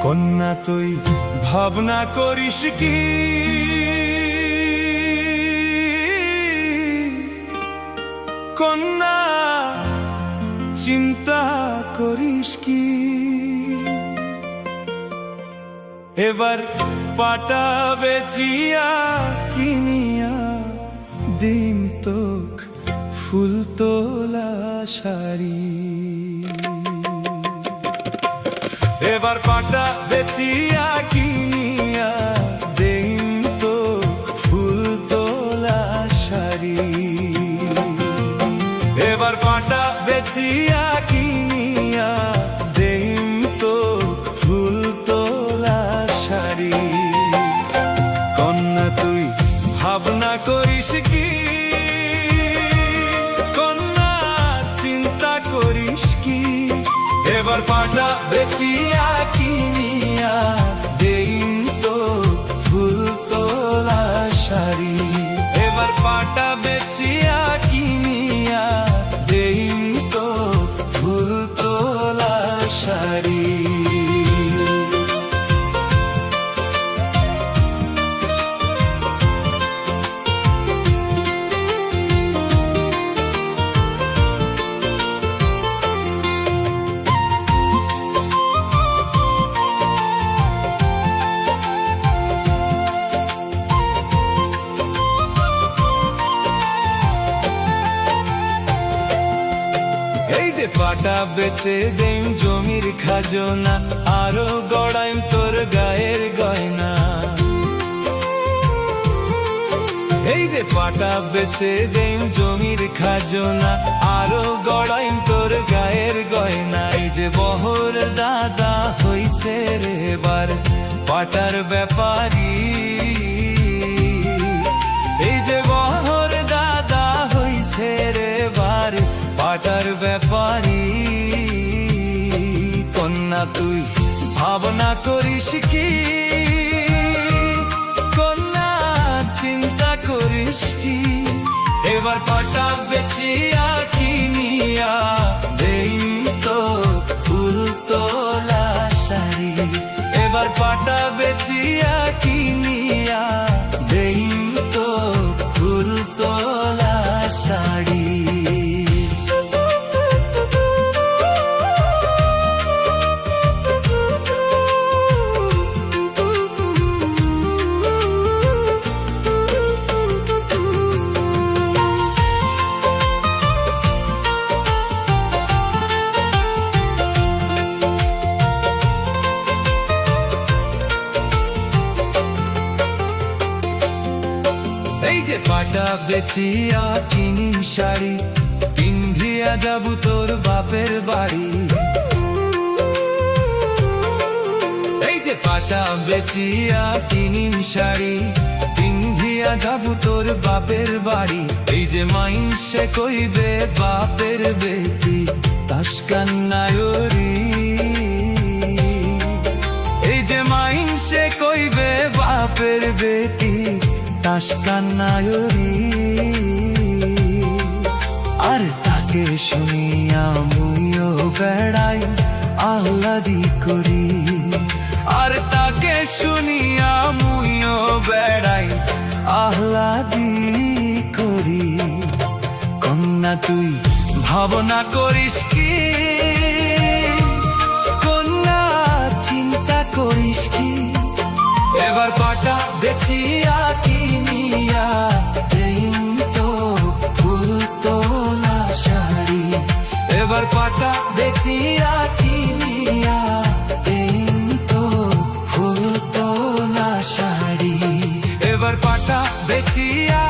কন্যা তুই ভাবনা করিস কি, কন্যা চিন্তা করিস কি? এবার পাটা বেচিয়া কিনিয়া দিন তোক ফুল তোলা শাড়ি। এবার পাটা বেচিয়া কিনিয়া দিন তোক ফুল তোলা শাড়ি। এবার পাটা বেচিয়া কিনিয়া দিন তোক ফুল তোলা শাড়ি। কন্যা তুই ভাবনা করিস কি, কন্যা চিন্তা করিস কি? এবার পাটা বেচিয়া কিনিয়া দিন তোক ফুল তোলা শাড়ি। এবার পাটা বেচিয়া কিনিয়া দিন তোক ফুল তোলা শাড়ি। এই যে পাটা বেচে দেম জমির খাজনা, আরো গড়াইম তোর গায়ের গয়না। এই যে পাটা বেচে দেম জমির খাজনা, আরো গড়াইম তোর গায়ের গয়না। এই যে বহর দাদা হইছে রে এবার পাটার ব্যাপারী। এই যে বহর দাদা হইছে রে এবার পাটার ব্যাপারী। কন্যা তুই ভাবনা করিস কি, কন্যা চিন্তা করিস কি? এবার পাটা বেচিয়া কিনিয়া দেই তোক ফুল তোলা শাড়ি। এবার পাটা বেচিয়া কিনিয়া দেই তোক ফুল তোলা শাড়ি। এই যে পাটা বেচিয়া কিনিম শাড়ি, পিন্ধিয়া যাবু তোর বাপের বাড়ি। এই যে পাটা বেচিয়া কিনিম শাড়ি, পিন্ধিয়া যাবু তোর বাপের বাড়ি। এই যে মাইনসে কইবে বাপের বেটি তাসকান্নায়রি। এই যে মাইনসে কইবে বাপের বেটি তাসকান্নায়রি। আর তাকে শুনিয়া মুইও বেড়াই আহ্লাদি করি। আর তাকে শুনিয়া মুইও বেড়াই আহ্লাদি করি। কন্যা তুই ভাবনা করিস কি, কন্যা চিন্তা করিস কি? এবার পাটা বেচিয়া কিনিয়া দেইম তোক ফুল তোলা শাড়ি। এবার পাটা বেচিয়া কিনিয়া দেইম তোক ফুল তোলা শাড়ি। এবার পাটা বেচিয়া